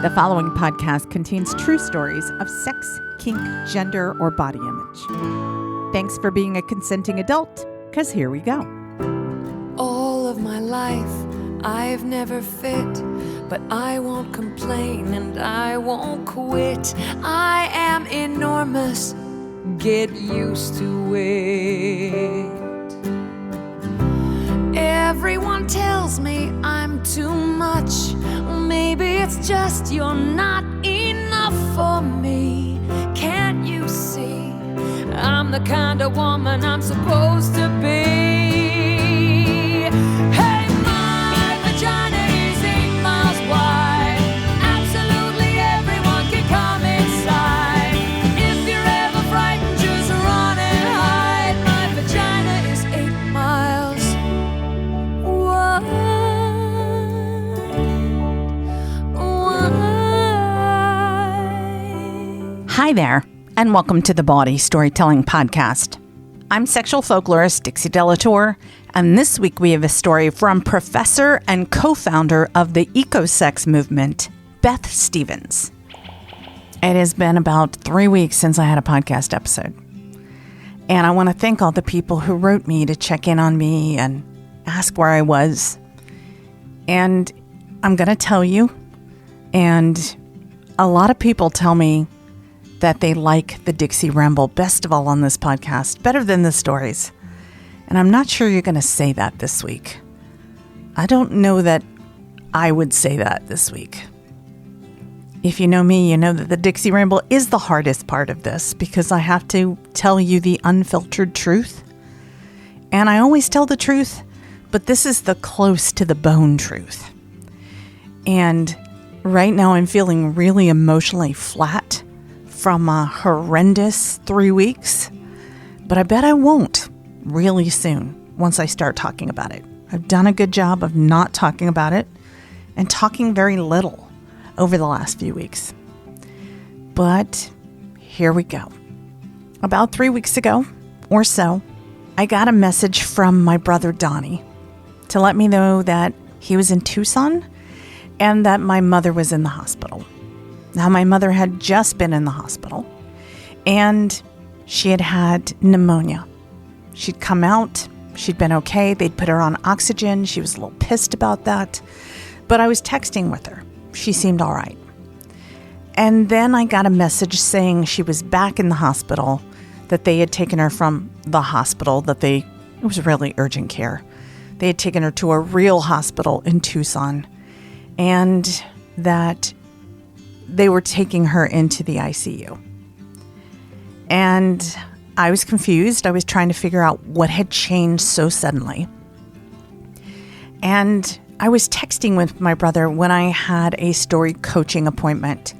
The following podcast contains true stories of sex, kink, gender, or body image. Thanks for being a consenting adult, because here we go. All of my life, I've never fit, but I won't complain and I won't quit. I am enormous, get used to it. Everyone tells me I'm too much. Maybe it's just you're not enough for me. Can't you see? I'm the kind of woman I'm supposed to be. Hey, my vagina is 8 miles wide. Absolutely everyone can come inside. If you're ever frightened, just run and hide. My vagina is 8 miles wide. Hi there, and welcome to the Body Storytelling Podcast. I'm sexual folklorist Dixie Delatour, and this week we have a story from professor and co-founder of the Ecosex movement, Beth Stephens. It has been about 3 weeks since I had a podcast episode, and I want to thank all the people who wrote me to check in on me and ask where I was. And I'm going to tell you, and a lot of people tell me that they like the Dixie Ramble best of all on this podcast, better than the stories. And I'm not sure you're going to say that this week. I don't know that I would say that this week. If you know me, you know that the Dixie Ramble is the hardest part of this because I have to tell you the unfiltered truth. And I always tell the truth, but this is the close to the bone truth. And right now I'm feeling really emotionally flat from a horrendous 3 weeks, but I bet I won't really soon once I start talking about it. I've done a good job of not talking about it and talking very little over the last few weeks. But here we go. About 3 weeks ago or so, I got a message from my brother Donnie to let me know that he was in Tucson and that my mother was in the hospital. Now, my mother had just been in the hospital, and she had had pneumonia. She'd come out. She'd been okay. They'd put her on oxygen. She was a little pissed about that, but I was texting with her. She seemed all right. And then I got a message saying she was back in the hospital, that they had taken her from the hospital, it was really urgent care. They had taken her to a real hospital in Tucson, and that they were taking her into the ICU. And I was confused. I was trying to figure out what had changed so suddenly. And I was texting with my brother when I had a story coaching appointment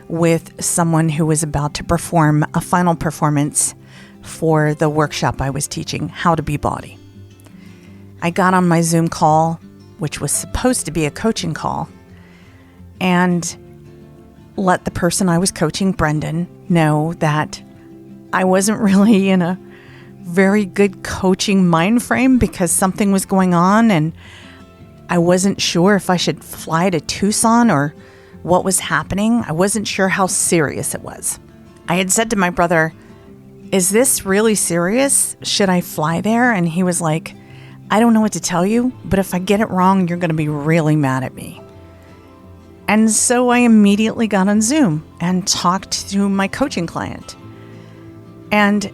with someone who was about to perform a final performance for the workshop I was teaching, How to Be Body. I got on my Zoom call, which was supposed to be a coaching call, and let the person I was coaching, Brendan, know that I wasn't really in a very good coaching mind frame because something was going on and I wasn't sure if I should fly to Tucson or what was happening. I wasn't sure how serious it was. I had said to my brother, "Is this really serious? Should I fly there?" And he was like, "I don't know what to tell you, but if I get it wrong, you're going to be really mad at me." And so I immediately got on Zoom and talked to my coaching client. And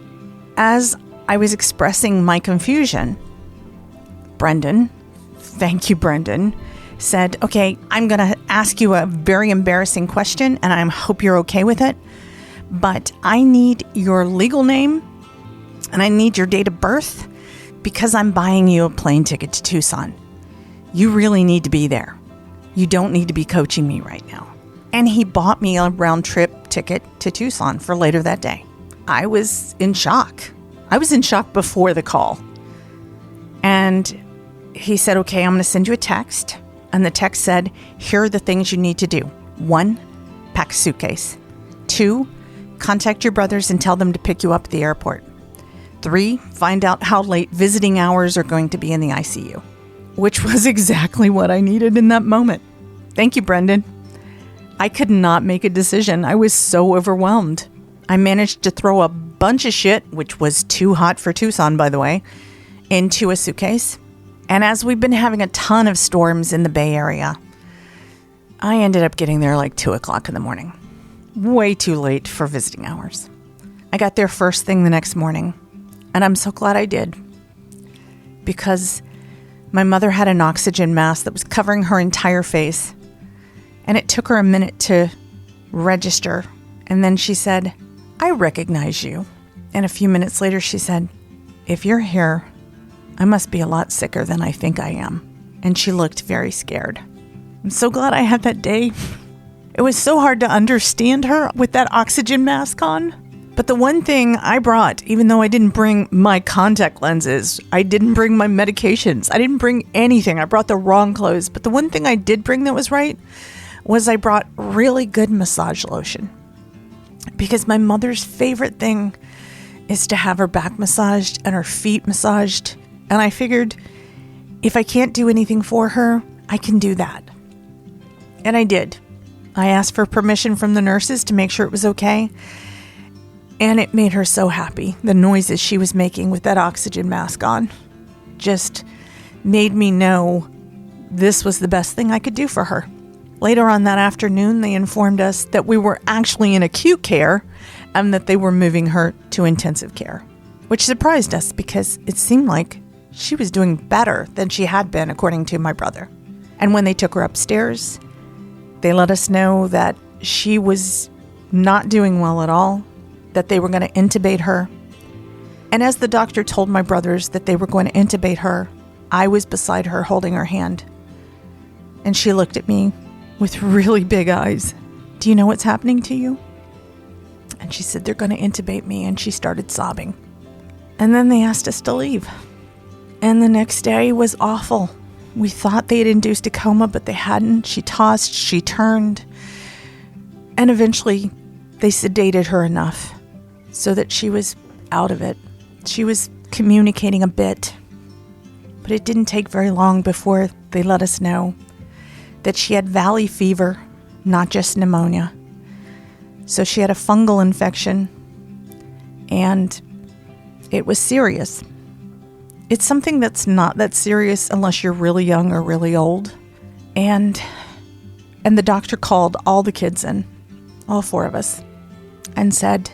as I was expressing my confusion, Brendan, thank you, Brendan, said, "Okay, I'm going to ask you a very embarrassing question, and I hope you're okay with it. But I need your legal name, and I need your date of birth, because I'm buying you a plane ticket to Tucson. You really need to be there. You don't need to be coaching me right now." And he bought me a round trip ticket to Tucson for later that day. I was in shock. I was in shock before the call. And he said, "Okay, I'm going to send you a text." And the text said, "Here are the things you need to do. 1, pack a suitcase. 2, contact your brothers and tell them to pick you up at the airport. 3, find out how late visiting hours are going to be in the ICU." Which was exactly what I needed in that moment. Thank you, Brendan. I could not make a decision. I was so overwhelmed. I managed to throw a bunch of shit, which was too hot for Tucson, by the way, into a suitcase. And as we've been having a ton of storms in the Bay Area, I ended up getting there like 2 o'clock in the morning. Way too late for visiting hours. I got there first thing the next morning, and I'm so glad I did. Because my mother had an oxygen mask that was covering her entire face, and it took her a minute to register. And then she said, "I recognize you." And a few minutes later, she said, "If you're here, I must be a lot sicker than I think I am." And she looked very scared. I'm so glad I had that day. It was so hard to understand her with that oxygen mask on. But the one thing I brought, even though I didn't bring my contact lenses, I didn't bring my medications, I didn't bring anything. I brought the wrong clothes. But the one thing I did bring that was right was I brought really good massage lotion. Because my mother's favorite thing is to have her back massaged and her feet massaged. And I figured if I can't do anything for her, I can do that. And I did. I asked for permission from the nurses to make sure it was okay. And it made her so happy. The noises she was making with that oxygen mask on just made me know this was the best thing I could do for her. Later on that afternoon, they informed us that we were actually in acute care and that they were moving her to intensive care, which surprised us because it seemed like she was doing better than she had been, according to my brother. And when they took her upstairs, they let us know that she was not doing well at all, that they were going to intubate her. And as the doctor told my brothers that they were going to intubate her, I was beside her holding her hand. And she looked at me with really big eyes. "Do you know what's happening to you?" And she said, "They're going to intubate me." And she started sobbing. And then they asked us to leave. And the next day was awful. We thought they had induced a coma, but they hadn't. She tossed, she turned. And eventually they sedated her enough so that she was out of it. She was communicating a bit. But it didn't take very long before they let us know that she had valley fever, not just pneumonia. So she had a fungal infection, and it was serious. It's something that's not that serious unless you're really young or really old. And the doctor called all the kids in, all 4 of us, and said,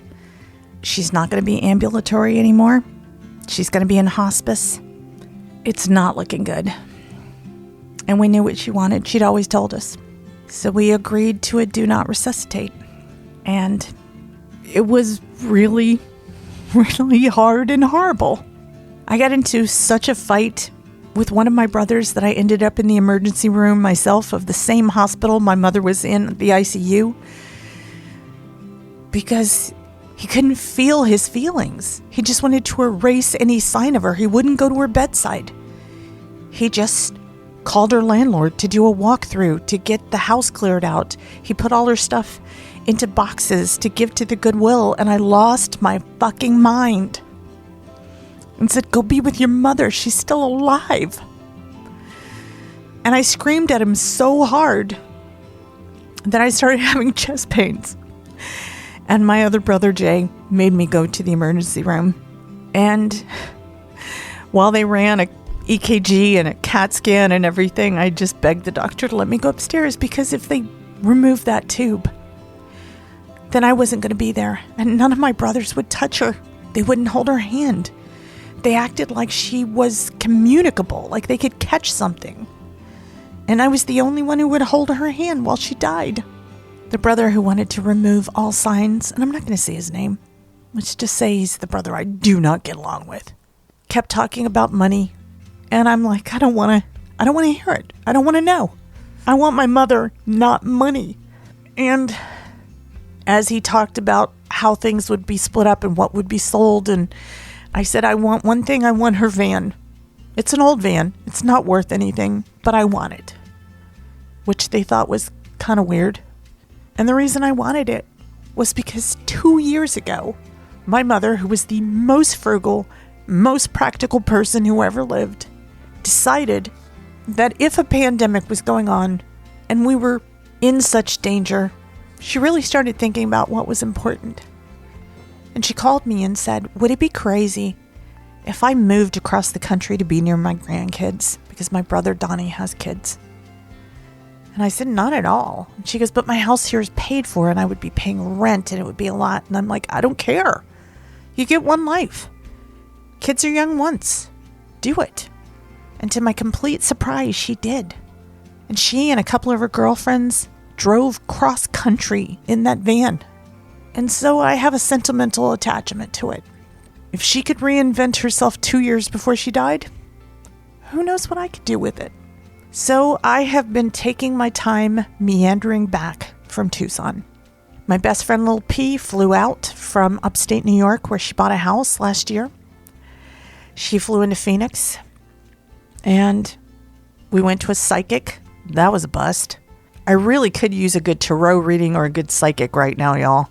she's not going to be ambulatory anymore. She's going to be in hospice. It's not looking good. And we knew what she wanted. She'd always told us. So we agreed to a do not resuscitate. And it was really, really hard and horrible. I got into such a fight with one of my brothers that I ended up in the emergency room myself of the same hospital my mother was in, the ICU, because he couldn't feel his feelings. He just wanted to erase any sign of her. He wouldn't go to her bedside. He just called her landlord to do a walkthrough to get the house cleared out. He put all her stuff into boxes to give to the Goodwill, and I lost my fucking mind. And said, "Go be with your mother. She's still alive." And I screamed at him so hard that I started having chest pains. And my other brother, Jay, made me go to the emergency room. And while they ran a EKG and a CAT scan and everything, I just begged the doctor to let me go upstairs, because if they removed that tube, then I wasn't going to be there. And none of my brothers would touch her. They wouldn't hold her hand. They acted like she was communicable, like they could catch something. And I was the only one who would hold her hand while she died. The brother who wanted to remove all signs, and I'm not going to say his name, let's just say he's the brother I do not get along with, kept talking about money. And I'm like, I don't want to hear it. I don't want to know. I want my mother, not money. And as he talked about how things would be split up and what would be sold, and I said, I want one thing. I want her van. It's an old van. It's not worth anything, but I want it. Which they thought was kind of weird. And the reason I wanted it was because 2 years ago, my mother, who was the most frugal, most practical person who ever lived, decided that if a pandemic was going on and we were in such danger, she really started thinking about what was important. And she called me and said, would it be crazy if I moved across the country to be near my grandkids? Because my brother Donnie has kids. And I said, not at all. And she goes, but my house here is paid for and I would be paying rent and it would be a lot. And I'm like, I don't care. You get one life. Kids are young once. Do it. And to my complete surprise, she did. And she and a couple of her girlfriends drove cross country in that van. And so I have a sentimental attachment to it. If she could reinvent herself 2 years before she died, who knows what I could do with it? So I have been taking my time meandering back from Tucson. My best friend Lil P flew out from upstate New York where she bought a house last year. She flew into Phoenix and we went to a psychic. That was a bust. I really could use a good tarot reading or a good psychic right now, y'all.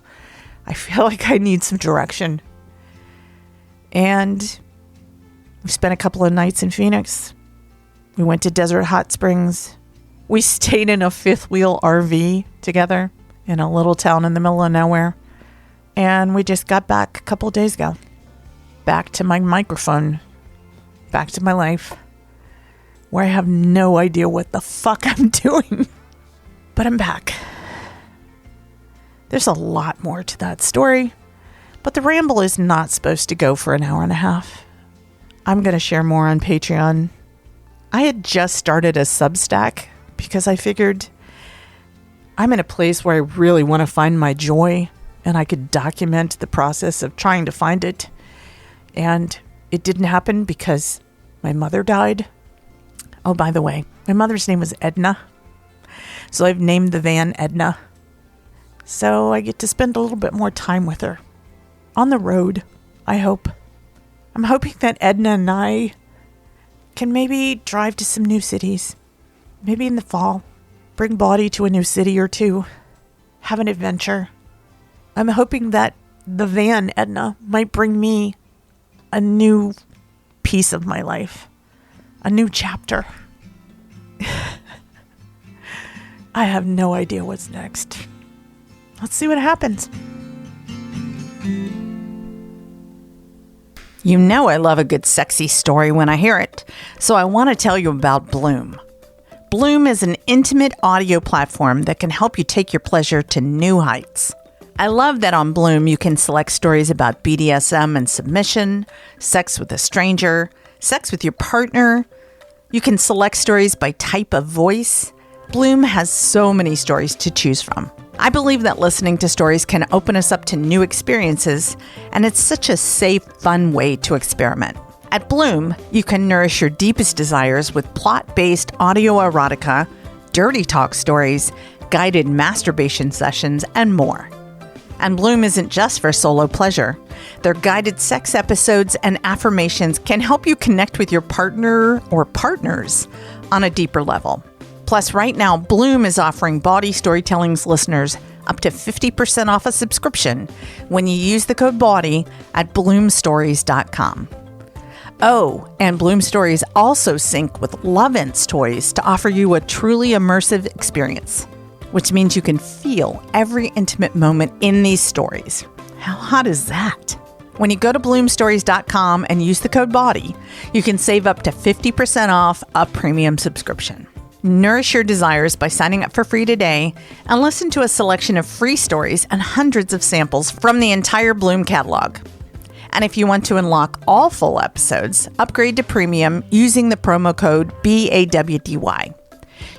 I feel like I need some direction. And we spent a couple of nights in Phoenix. We went to Desert Hot Springs. We stayed in a fifth wheel RV together in a little town in the middle of nowhere. And we just got back a couple of days ago. Back to my microphone. Back to my life. Where I have no idea what the fuck I'm doing. But I'm back. There's a lot more to that story. But the ramble is not supposed to go for an hour and a half. I'm going to share more on Patreon. I had just started a Substack because I figured I'm in a place where I really want to find my joy and I could document the process of trying to find it. And it didn't happen because my mother died. Oh, by the way, my mother's name was Edna. So I've named the van Edna. So I get to spend a little bit more time with her. On the road, I hope. I'm hoping that Edna and I can maybe drive to some new cities. Maybe in the fall. Bring Body to a new city or two. Have an adventure. I'm hoping that the van, Edna, might bring me a new piece of my life. A new chapter. I have no idea what's next. Let's see what happens. You know I love a good sexy story when I hear it, so I want to tell you about Bloom. Bloom is an intimate audio platform that can help you take your pleasure to new heights. I love that on Bloom you can select stories about BDSM and submission, sex with a stranger, sex with your partner. You can select stories by type of voice. Bloom has so many stories to choose from. I believe that listening to stories can open us up to new experiences, and it's such a safe, fun way to experiment. At Bloom, you can nourish your deepest desires with plot-based audio erotica, dirty talk stories, guided masturbation sessions, and more. And Bloom isn't just for solo pleasure. Their guided sex episodes and affirmations can help you connect with your partner or partners on a deeper level. Plus, right now, Bloom is offering Body Storytelling's listeners up to 50% off a subscription when you use the code BODY at bloomstories.com. Oh, and Bloom Stories also sync with Lovin's toys to offer you a truly immersive experience, which means you can feel every intimate moment in these stories. How hot is that? When you go to bloomstories.com and use the code BODY, you can save up to 50% off a premium subscription. Nourish your desires by signing up for free today and listen to a selection of free stories and hundreds of samples from the entire Bloom catalog. And if you want to unlock all full episodes, upgrade to premium using the promo code BAWDY.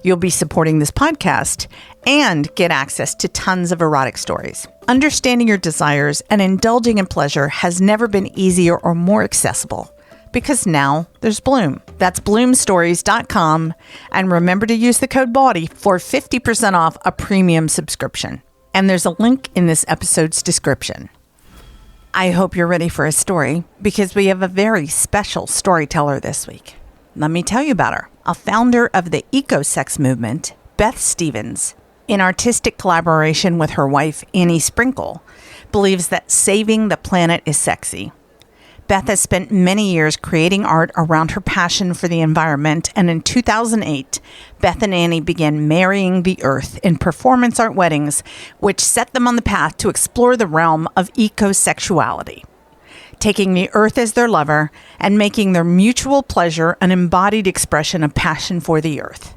You'll be supporting this podcast and get access to tons of erotic stories. Understanding your desires and indulging in pleasure has never been easier or more accessible. Because now there's Bloom. That's bloomstories.com. And remember to use the code BODY for 50% off a premium subscription. And there's a link in this episode's description. I hope you're ready for a story because we have a very special storyteller this week. Let me tell you about her. A founder of the Ecosex movement, Beth Stephens, in artistic collaboration with her wife, Annie Sprinkle, believes that saving the planet is sexy. Beth has spent many years creating art around her passion for the environment, and in 2008, Beth and Annie began marrying the earth in performance art weddings, which set them on the path to explore the realm of ecosexuality, taking the earth as their lover and making their mutual pleasure an embodied expression of passion for the earth.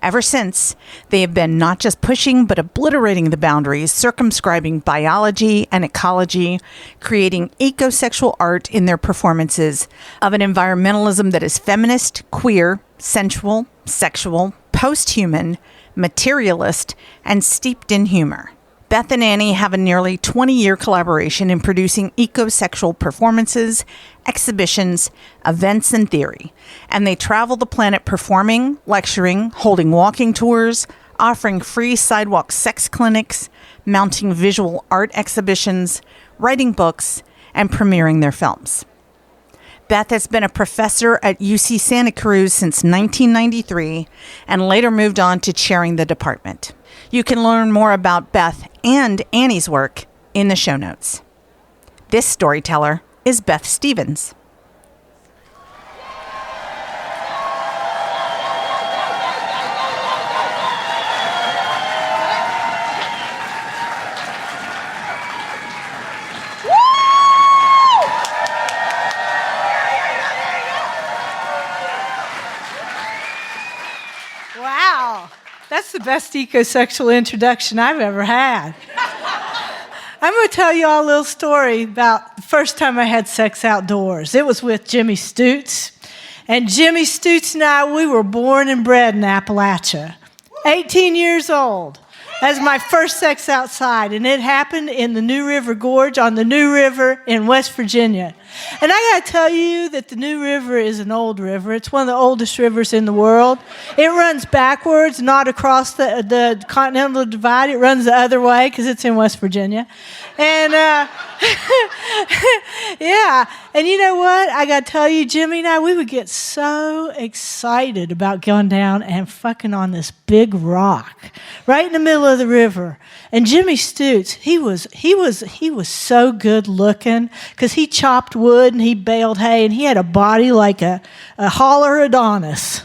Ever since, they have been not just pushing but obliterating the boundaries, circumscribing biology and ecology, creating ecosexual art in their performances of an environmentalism that is feminist, queer, sensual, sexual, post-human, materialist, and steeped in humor. Beth and Annie have a nearly 20-year collaboration in producing ecosexual performances, exhibitions, events, and theory. And they travel the planet performing, lecturing, holding walking tours, offering free sidewalk sex clinics, mounting visual art exhibitions, writing books, and premiering their films. Beth has been a professor at UC Santa Cruz since 1993 and later moved on to chairing the department. You can learn more about Beth and Annie's work in the show notes. This storyteller is Beth Stephens. Wow, that's the best ecosexual introduction I've ever had. I'm going to tell you all a little story about the first time I had sex outdoors. It was with Jimmy Stutes. And Jimmy Stutes and I, we were born and bred in Appalachia. 18 years old. That was my first sex outside, and it happened in the New River Gorge on the New River in West Virginia. And I got to tell you that the New River is an old river. It's one of the oldest rivers in the world. It runs backwards, not across the continental divide. It runs the other way because it's in West Virginia. And, yeah. And you know what? I got to tell you, Jimmy and I, we would get so excited about going down and fucking on this big rock right in the middle of the river. And Jimmy Stutes, he was so good looking because he chopped wood and he baled hay and he had a body like a Holler Adonis.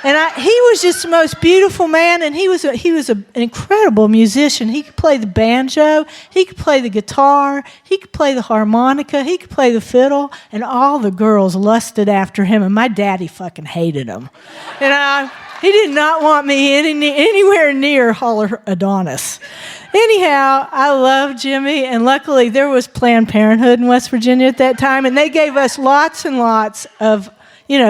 And he was just the most beautiful man, and he was an incredible musician. He could play the banjo, he could play the guitar, he could play the harmonica, he could play the fiddle, and all the girls lusted after him, and my daddy fucking hated him. And he did not want me anywhere near Holler Adonis. Anyhow, I love Jimmy, and luckily there was Planned Parenthood in West Virginia at that time, and they gave us lots and lots of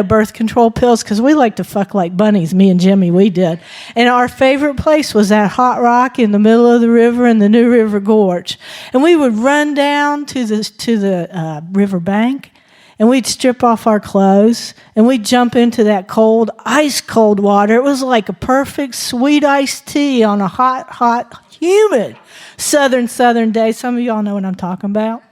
birth control pills, because we like to fuck like bunnies, me and Jimmy, we did. And our favorite place was that hot rock in the middle of the river in the New River Gorge. And we would run down to the river bank, and we'd strip off our clothes, and we'd jump into that cold, ice cold water. It was like a perfect sweet iced tea on a hot, humid southern day. Some of y'all know what I'm talking about.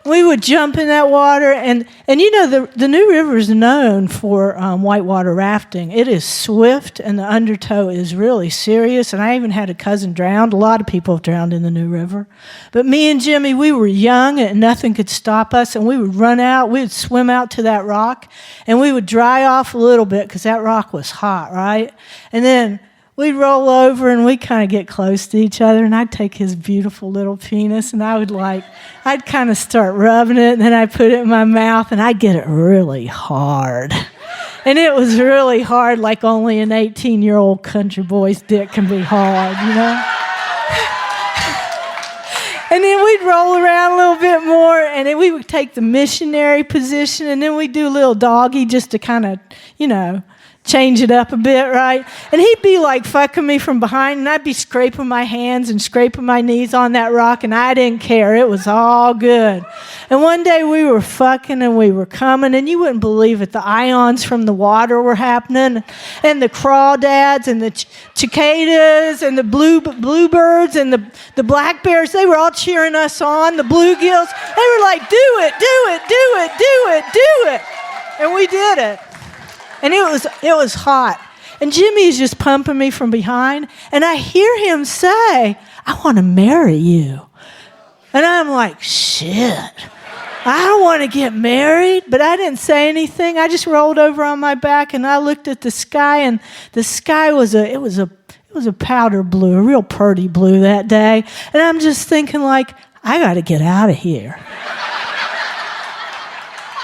We would jump in that water, and the New River is known for whitewater rafting. It is swift, and the undertow is really serious, and I even had a cousin drowned. A lot of people have drowned in the New River. But me and Jimmy, we were young, and nothing could stop us, and we would run out, we would swim out to that rock, and we would dry off a little bit, because that rock was hot, right? And then we'd roll over and we'd kind of get close to each other, and I'd take his beautiful little penis and I'd kind of start rubbing it, and then I'd put it in my mouth and I'd get it really hard. And it was really hard, like only an 18-year-old country boy's dick can be hard, And then we'd roll around a little bit more, and then we would take the missionary position, and then we'd do a little doggy just to kind of, change it up a bit, right? And he'd be like fucking me from behind, and I'd be scraping my hands and scraping my knees on that rock, and I didn't care. It was all good. And one day we were fucking and we were coming, and you wouldn't believe it. The ions from the water were happening, and the crawdads and the cicadas and the bluebirds and the black bears, they were all cheering us on. The bluegills, they were like, do it, do it, do it, do it, do it. And we did it. And it was hot. And Jimmy's just pumping me from behind. And I hear him say, I want to marry you. And I'm like, shit. I don't want to get married, but I didn't say anything. I just rolled over on my back and I looked at the sky, and the sky was a powder blue, a real purty blue that day. And I'm just thinking like, I got to get out of here.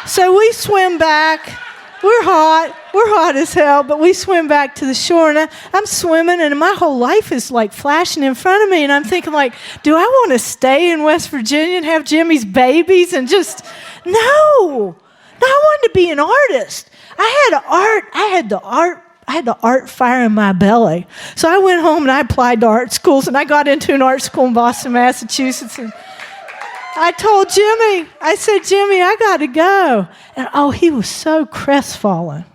So we swim back. We're hot as hell, but we swim back to the shore, and I'm swimming, and my whole life is like flashing in front of me, and I'm thinking like, do I want to stay in West Virginia and have Jimmy's babies and just, no, I wanted to be an artist. I had the art fire in my belly. So I went home and I applied to art schools, and I got into an art school in Boston, Massachusetts, and I told Jimmy, I said, Jimmy, I got to go. And he was so crestfallen.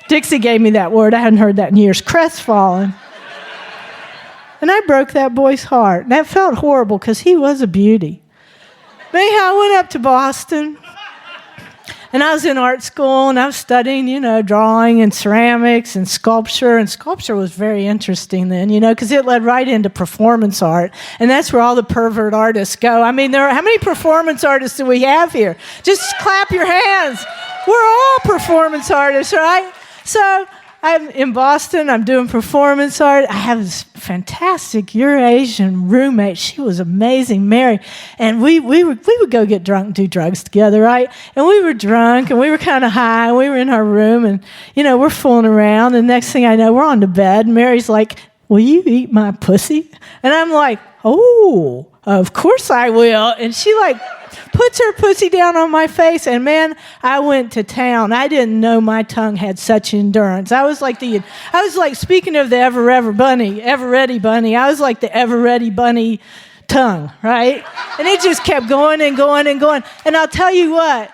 Dixie gave me that word. I hadn't heard that in years. Crestfallen. And I broke that boy's heart. And that felt horrible because he was a beauty. But anyhow, I went up to Boston. And I was in art school, and I was studying, drawing and ceramics and sculpture. And sculpture was very interesting then, because it led right into performance art. And that's where all the pervert artists go. I mean, how many performance artists do we have here? Just clap your hands. We're all performance artists, right? So I'm in Boston. I'm doing performance art. I have this fantastic Eurasian roommate. She was amazing, Mary. And we would go get drunk and do drugs together, right? And we were drunk, and we were kind of high, and we were in our room, and, we're fooling around. And next thing I know, we're on to bed. And Mary's like, will you eat my pussy? And I'm like, oh, of course I will. And she puts her pussy down on my face, and man, I went to town. I didn't know my tongue had such endurance. I was like speaking of the ever-ready bunny, I was like the ever-ready bunny tongue, right? And it just kept going and going and going. And I'll tell you what,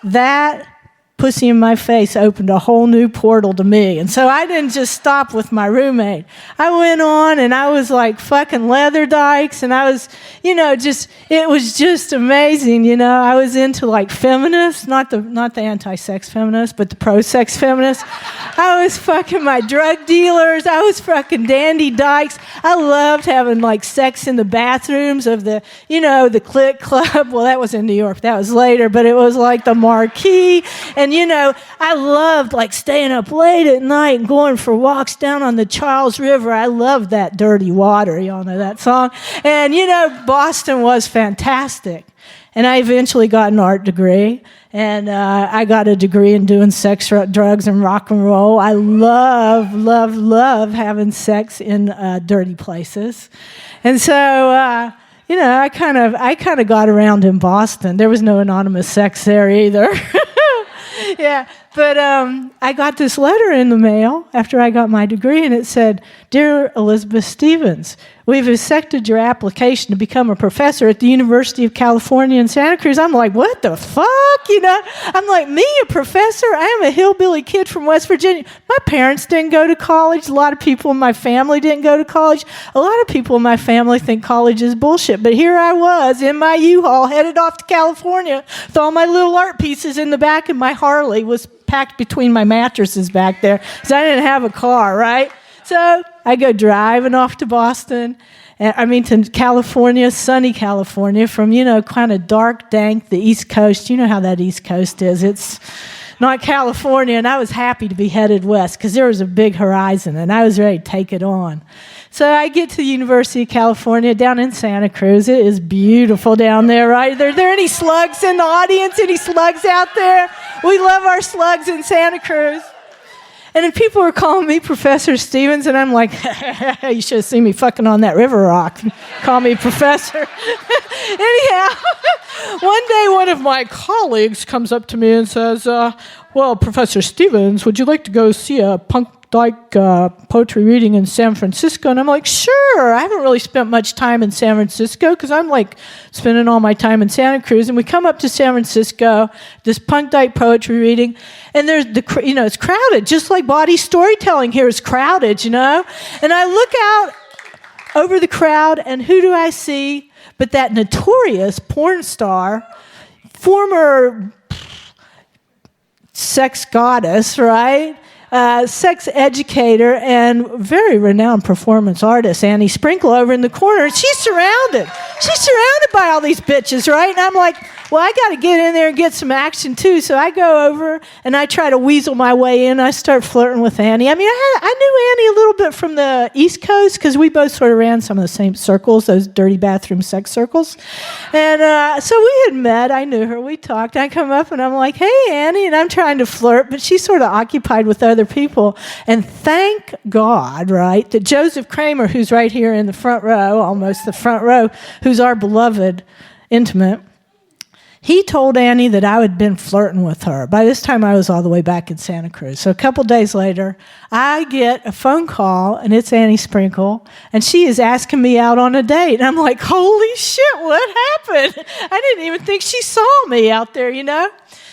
that pussy in my face opened a whole new portal to me. And so I didn't just stop with my roommate. I went on, and I was like fucking leather dykes, and I was, it was just amazing, I was into like feminists, not the anti-sex feminists, but the pro-sex feminists. I was fucking my drug dealers. I was fucking dandy dykes. I loved having like sex in the bathrooms of the, the Click Club. Well, that was in New York. That was later, but it was like the Marquee. And, I loved like staying up late at night and going for walks down on the Charles River. I loved that dirty water. Y'all know that song. And, Boston was fantastic. And I eventually got an art degree. And I got a degree in doing sex, drugs, and rock and roll. I love having sex in dirty places. And so, I kind of got around in Boston. There was no anonymous sex there either. Yeah, but I got this letter in the mail after I got my degree, and it said, "Dear Elizabeth Stephens, we've accepted your application to become a professor at the University of California in Santa Cruz." I'm like, what the fuck? I'm like, me, a professor? I am a hillbilly kid from West Virginia. My parents didn't go to college. A lot of people in my family didn't go to college. A lot of people in my family think college is bullshit. But here I was in my U-Haul headed off to California with all my little art pieces in the back, and my Harley was packed between my mattresses back there because I didn't have a car, right? So I go driving off to Boston, to California, sunny California, from, kind of dark, dank, the East Coast. You know how that East Coast is. It's not California, and I was happy to be headed west because there was a big horizon, and I was ready to take it on. So I get to the University of California down in Santa Cruz. It is beautiful down there, right? Are there any slugs in the audience? Any slugs out there? We love our slugs in Santa Cruz. And then people were calling me Professor Stephens, and I'm like, you should have seen me fucking on that river rock. Call me professor. Anyhow, one day one of my colleagues comes up to me and says, well, Professor Stephens, would you like to go see a punk dyke poetry reading in San Francisco? And I'm like, sure. I haven't really spent much time in San Francisco because I'm like spending all my time in Santa Cruz. And we come up to San Francisco, this punk dyke poetry reading, and there's it's crowded, just like body storytelling here is crowded, And I look out over the crowd, and who do I see but that notorious porn star, former sex goddess, right? Sex educator and very renowned performance artist, Annie Sprinkle, over in the corner. She's surrounded by all these bitches, right? And I'm like, well, I got to get in there and get some action too. So I go over and I try to weasel my way in. I start flirting with Annie. I mean, I knew Annie a little bit from the East Coast because we both sort of ran some of the same circles, those dirty bathroom sex circles. And so we had met. I knew her. We talked. I come up and I'm like, hey, Annie. And I'm trying to flirt, but she's sort of occupied with other people. And thank God, right, that Joseph Kramer, who's right here in the front row, almost the front row, who's our beloved intimate, he told Annie that I had been flirting with her. By this time, I was all the way back in Santa Cruz. So a couple days later, I get a phone call, and it's Annie Sprinkle, and she is asking me out on a date. And I'm like, holy shit, what happened? I didn't even think she saw me out there, you know?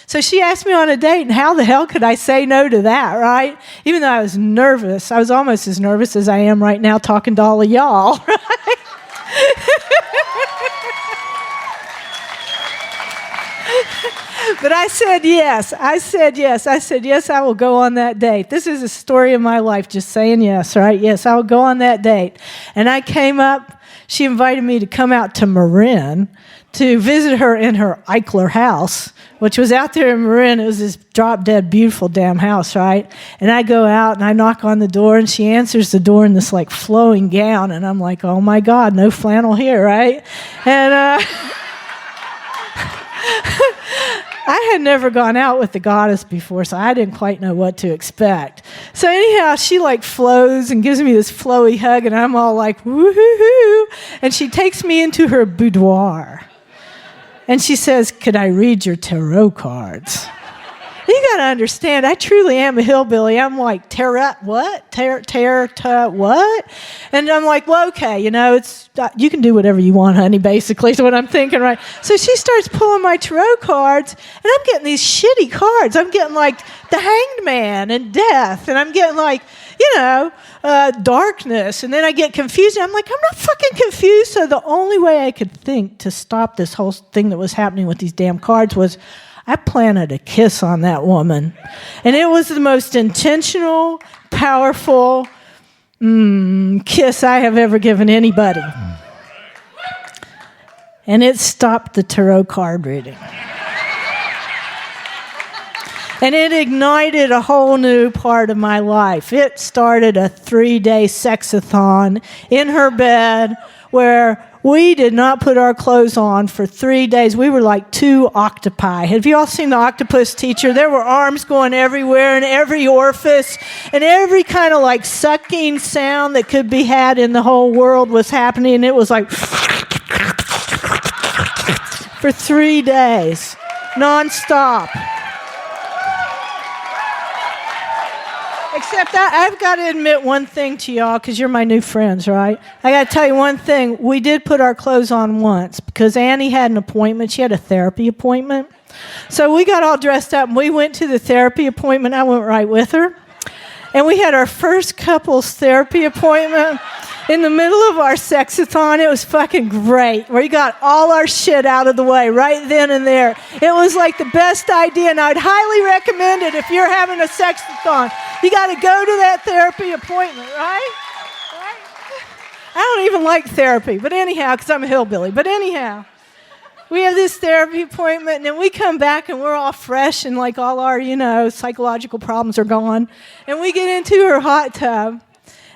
So she asked me on a date, and how the hell could I say no to that, right? Even though I was nervous. I was almost as nervous as I am right now talking to all of y'all, right? But I said yes. I said yes, I will go on that date. This is a story of my life, just saying yes, right? Yes, I will go on that date. And I came up, she invited me to come out to Marin to visit her in her Eichler house, which was out there in Marin. It was this drop-dead, beautiful damn house, right? And I go out and I knock on the door, and she answers the door in this like flowing gown. And I'm like, oh my God, no flannel here, right? And I had never gone out with the goddess before, so I didn't quite know what to expect. So anyhow, she like flows and gives me this flowy hug, and I'm all like, woo-hoo-hoo. And she takes me into her boudoir. And she says, could I read your tarot cards? You got to understand, I truly am a hillbilly. I'm like, tarot, what? What? And I'm like, well, okay, you know, it's you can do whatever you want, honey, basically is what I'm thinking, right? So she starts pulling my tarot cards, and I'm getting these shitty cards. I'm getting like the Hanged Man and Death, and I'm getting like, you know, darkness. And then I get confused. I'm like, I'm not fucking confused. So the only way I could think to stop this whole thing that was happening with these damn cards was I planted a kiss on that woman. And it was the most intentional, powerful kiss I have ever given anybody. And it stopped the tarot card reading. And it ignited a whole new part of my life. It started a 3-day sex-a-thon in her bed where we did not put our clothes on for 3 days. We were like two octopi. Have you all seen The Octopus Teacher? There were arms going everywhere in every orifice, and every kind of like sucking sound that could be had in the whole world was happening. And it was like for 3 days, nonstop. Except I've got to admit one thing to y'all, because you're my new friends, right? I got to tell you one thing. We did put our clothes on once because Annie had an appointment. She had a therapy appointment. So we got all dressed up, and we went to the therapy appointment. I went right with her. And we had our first couples therapy appointment in the middle of our sex-a-thon. It was fucking great. We got all our shit out of the way right then and there. It was like the best idea, and I'd highly recommend it if you're having a sex-a-thon. You got to go to that therapy appointment, right? I don't even like therapy, but anyhow, because I'm a hillbilly. But anyhow, we have this therapy appointment, and then we come back, and we're all fresh, and like all our, you know, psychological problems are gone. And we get into her hot tub.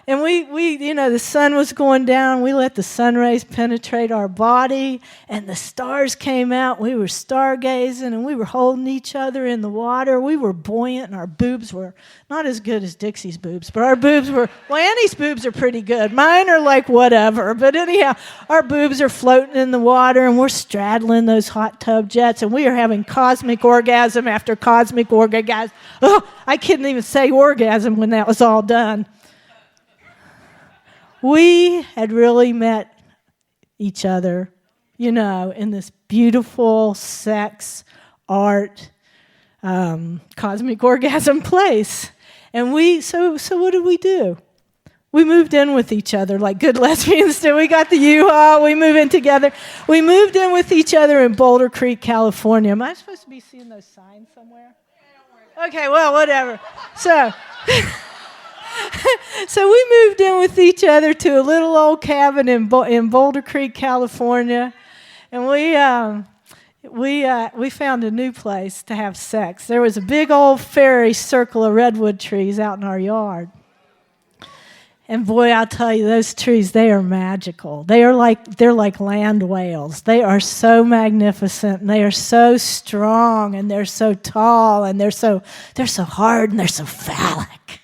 And we, you know, the sun was going down. We let the sun rays penetrate our body, and the stars came out. We were stargazing, and we were holding each other in the water. We were buoyant, and our boobs were not as good as Dixie's boobs, but our boobs were, well, Annie's boobs are pretty good. Mine are like whatever. But anyhow, our boobs are floating in the water, and we're straddling those hot tub jets, and we are having cosmic orgasm after cosmic orgasm. Oh, I couldn't even say orgasm when that was all done. We had really met each other, you know, in this beautiful sex, art, cosmic orgasm place. And so what did we do? We moved in with each other like good lesbians do. We got the U-Haul, we moved in together. We moved in with each other in Boulder Creek, California. Am I supposed to be seeing those signs somewhere? Okay, well, whatever. So we moved in with each other to a little old cabin in Boulder Creek, California. And we, we found a new place to have sex. There was a big old fairy circle of redwood trees out in our yard. And boy, I'll tell you, those trees, they are magical. They're like land whales. They are so magnificent, and they are so strong, and they're so tall, and they're so hard, and they're so phallic.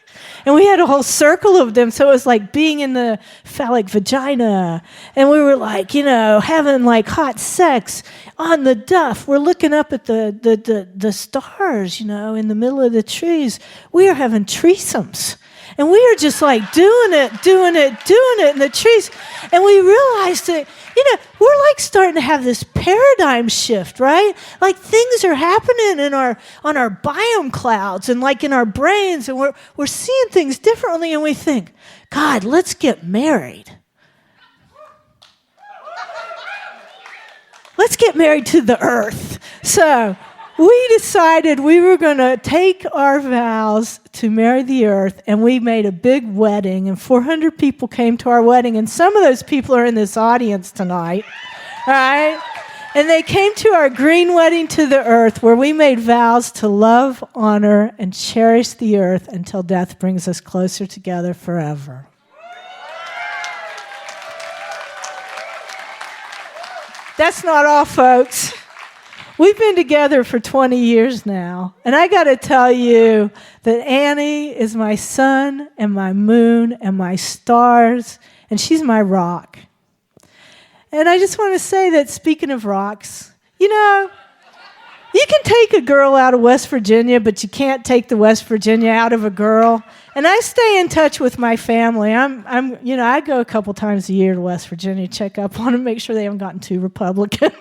And we had a whole circle of them, so it was like being in the phallic vagina. And we were like, having like hot sex on the duff. We're looking up at the stars, in the middle of the trees. We are having treesomes. And we are just like doing it in the trees. And we realized that, we're like starting to have this paradigm shift, right? Like things are happening on our biome clouds and like in our brains, and we're seeing things differently, and we think, God, let's get married. Let's get married to the earth. So we decided we were going to take our vows to marry the earth, and we made a big wedding, and 400 people came to our wedding, and some of those people are in this audience tonight, right? And they came to our green wedding to the earth, where we made vows to love, honor, and cherish the earth until death brings us closer together forever. That's not all, folks. We've been together for 20 years now, and I got to tell you that Annie is my sun and my moon and my stars, and she's my rock. And I just want to say that, speaking of rocks, you can take a girl out of West Virginia, but you can't take the West Virginia out of a girl. And I stay in touch with my family. I go a couple times a year to West Virginia, check up on them, make sure they haven't gotten too Republican.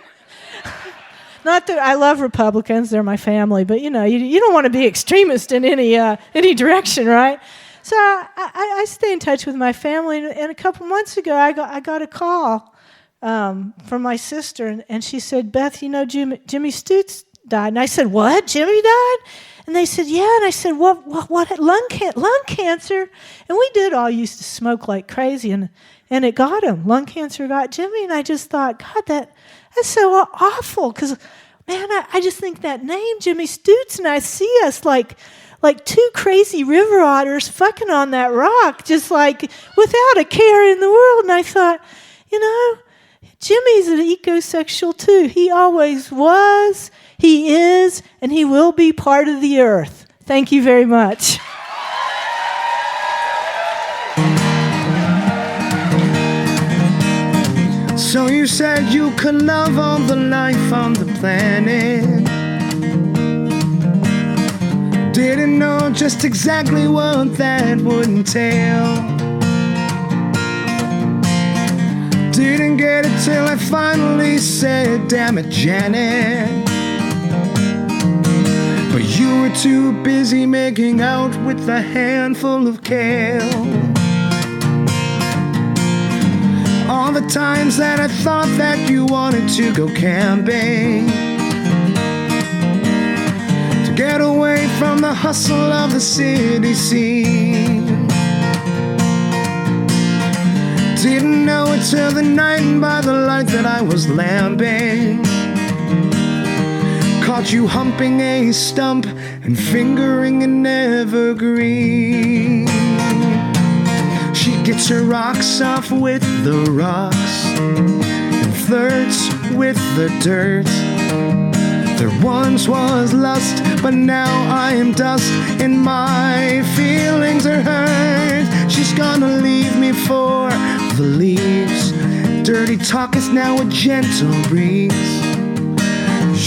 Not that I love Republicans, they're my family, but you don't want to be extremist in any direction, right? So I stay in touch with my family, and a couple months ago I got a call from my sister, and she said, Beth, Jimmy Stutes died. And I said, what? Jimmy died? And they said, yeah. And I said, what? Lung cancer? And we did all used to smoke like crazy, and it got him. Lung cancer got Jimmy, and I just thought, God, that's so awful, because, man, I just think that name, Jimmy Stutes, and I see us like two crazy river otters fucking on that rock, just like without a care in the world. And I thought, Jimmy's an ecosexual too. He always was, he is, and he will be part of the earth. Thank you very much. So you said you could love all the life on the planet. Didn't know just exactly what that would entail. Didn't get it till I finally said, damn it, Janet. But you were too busy making out with a handful of kale. All the times that I thought that you wanted to go camping, to get away from the hustle of the city scene. Didn't know it till the night, and by the light that I was lambing, caught you humping a stump and fingering an evergreen. She gets her rocks off with the rocks and flirts with the dirt. There once was lust, but now I am dust, and my feelings are hurt. She's gonna leave me for the leaves. Dirty talk is now a gentle breeze.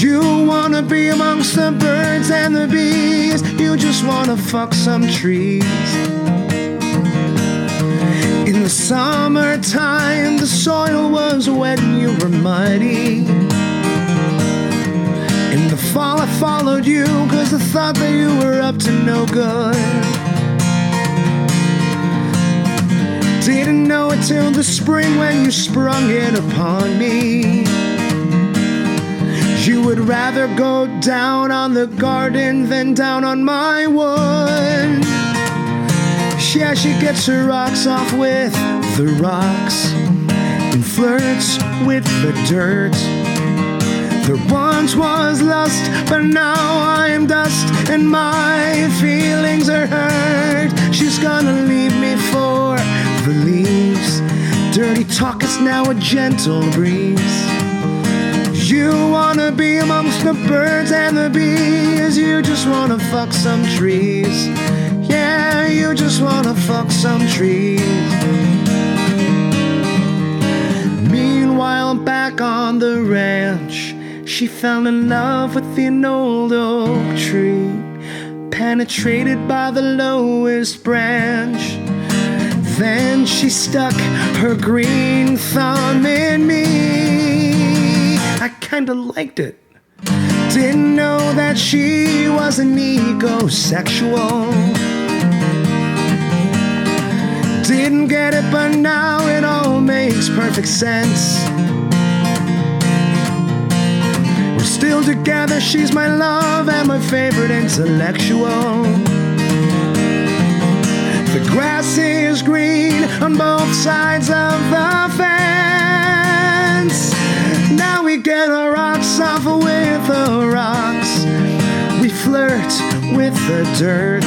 You wanna be amongst the birds and the bees. You just wanna fuck some trees. In the summertime, the soil was wet and you were muddy. In the fall I followed you, cause I thought that you were up to no good. Didn't know it till the spring when you sprung it upon me. You would rather go down on the garden than down on my wood. Yeah, she gets her rocks off with the rocks and flirts with the dirt. There once was lust, but now I am dust, and my feelings are hurt. She's gonna leave me for the leaves. Dirty talk is now a gentle breeze. You wanna be amongst the birds and the bees. You just wanna fuck some trees. Yeah, you just wanna fuck some trees. Meanwhile, back on the ranch, she fell in love with an old oak tree, penetrated by the lowest branch. Then she stuck her green thumb in me. I kinda liked it. Didn't know that she was an ecosexual. Didn't get it, but now it all makes perfect sense. We're still together, she's my love and my favorite intellectual. The grass is green on both sides of the fence. Now we get our rocks off with the rocks. We flirt with the dirt.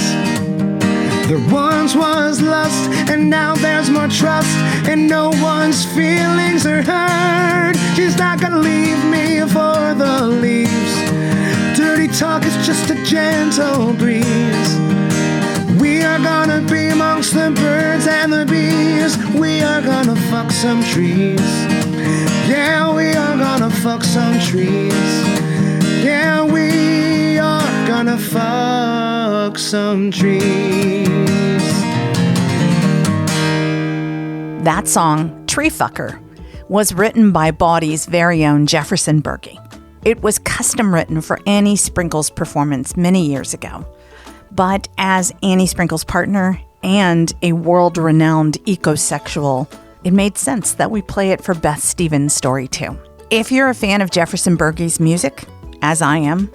There once was lust, and now there's more trust, and no one's feelings are hurt. She's not gonna leave me for the leaves. Dirty talk is just a gentle breeze. We are gonna be amongst the birds and the bees. We are gonna fuck some trees. Yeah, we are gonna fuck some trees. Yeah, we are gonna fuck some trees. That song, Tree Fucker, was written by Body's very own Jefferson Berge. It was custom written for Annie Sprinkle's performance many years ago. But as Annie Sprinkle's partner and a world-renowned ecosexual, it made sense that we play it for Beth Stephens' story too. If you're a fan of Jefferson Berge's music, as I am,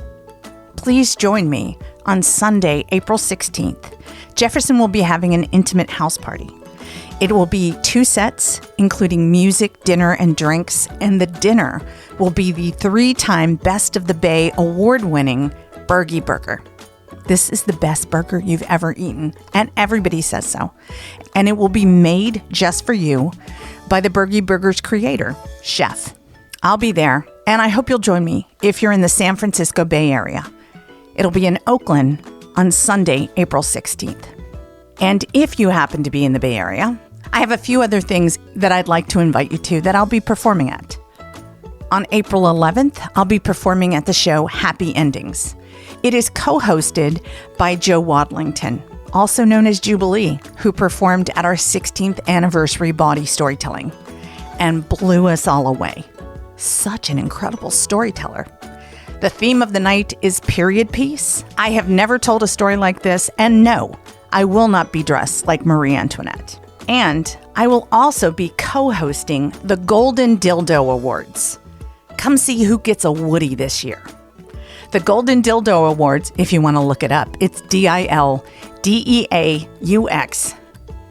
please join me on Sunday, April 16th. Jefferson will be having an intimate house party. It will be 2 sets, including music, dinner, and drinks, and the dinner will be the 3-time Best of the Bay award-winning Berge Burger. This is the best burger you've ever eaten, and everybody says so. And it will be made just for you by the Berge Burger's creator, Chef. I'll be there, and I hope you'll join me if you're in the San Francisco Bay Area. It'll be in Oakland on Sunday, April 16th. And if you happen to be in the Bay Area, I have a few other things that I'd like to invite you to that I'll be performing at. On April 11th, I'll be performing at the show Happy Endings. It is co-hosted by Joe Wadlington, also known as Jubilee, who performed at our 16th anniversary Body Storytelling and blew us all away. Such an incredible storyteller. The theme of the night is period piece. I have never told a story like this, and no, I will not be dressed like Marie Antoinette. And I will also be co-hosting the Golden Dildo Awards. Come see who gets a Woody this year. The Golden Dildo Awards, if you want to look it up, it's DILDEAUX,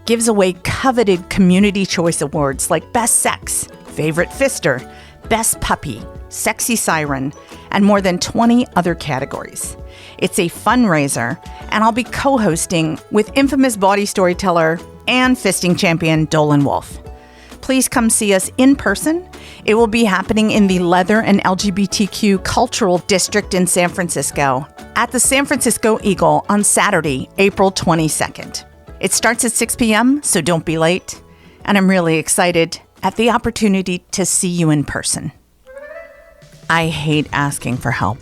gives away coveted community choice awards like Best Sex, Favorite Fister, Best Puppy, Sexy Siren, and more than 20 other categories. It's a fundraiser, and I'll be co-hosting with infamous body storyteller and fisting champion Dolan Wolf. Please come see us in person. It will be happening in the Leather and LGBTQ Cultural District in San Francisco at the San Francisco Eagle on Saturday, April 22nd. It starts at 6 p.m., so don't be late. And I'm really excited at the opportunity to see you in person. I hate asking for help,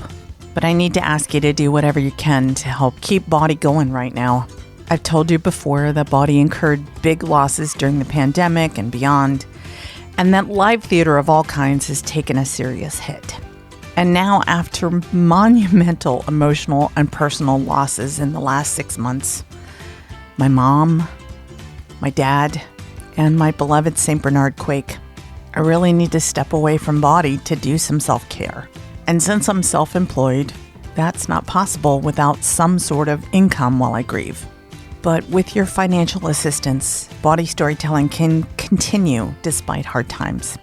but I need to ask you to do whatever you can to help keep Body going right now. I've told you before that Body incurred big losses during the pandemic and beyond, and that live theater of all kinds has taken a serious hit. And now, after monumental emotional and personal losses in the last 6 months, my mom, my dad, and my beloved St. Bernard Quake, I really need to step away from Body to do some self-care. And since I'm self-employed, that's not possible without some sort of income while I grieve. But with your financial assistance, Body Storytelling can continue despite hard times.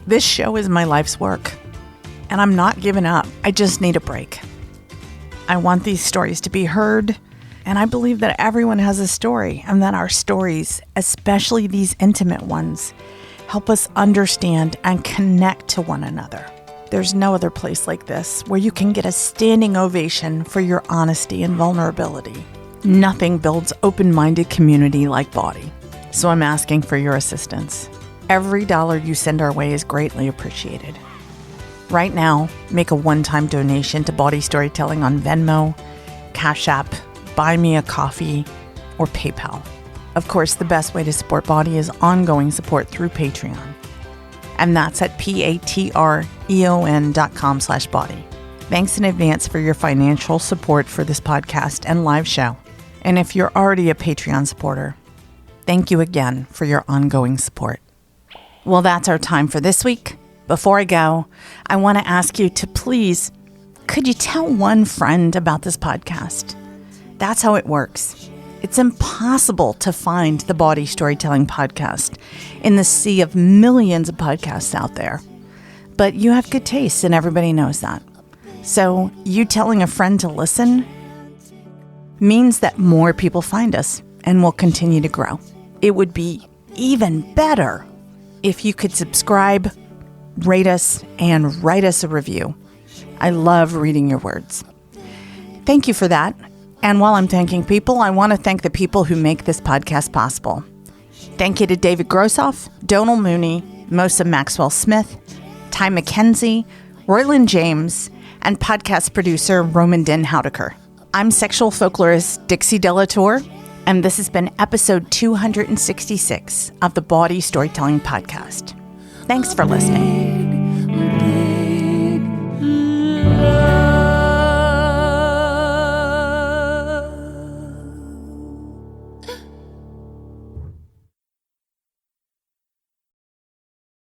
This show is my life's work, and I'm not giving up. I just need a break. I want these stories to be heard, and I believe that everyone has a story, and that our stories, especially these intimate ones, help us understand and connect to one another. There's no other place like this where you can get a standing ovation for your honesty and vulnerability. Nothing builds open-minded community like Body. So I'm asking for your assistance. Every dollar you send our way is greatly appreciated. Right now, make a one-time donation to Body Storytelling on Venmo, Cash App, Buy Me a Coffee, or PayPal. Of course, the best way to support Body is ongoing support through Patreon. And that's at patreon.com/body. Thanks in advance for your financial support for this podcast and live show. And if you're already a Patreon supporter, thank you again for your ongoing support. Well, that's our time for this week. Before I go, I want to ask you to please, could you tell one friend about this podcast? That's how it works. It's impossible to find the Body Storytelling Podcast in the sea of millions of podcasts out there. But you have good taste, and everybody knows that. So you telling a friend to listen means that more people find us and will continue to grow. It would be even better if you could subscribe, rate us, and write us a review. I love reading your words. Thank you for that. And while I'm thanking people, I want to thank the people who make this podcast possible. Thank you to David Grossoff, Donal Mooney, Mosa Maxwell Smith, Ty McKenzie, Royland James, and podcast producer Roman Den Houdeker. I'm sexual folklorist Dixie Delatour, and this has been episode 266 of the Body Storytelling Podcast. Thanks for listening.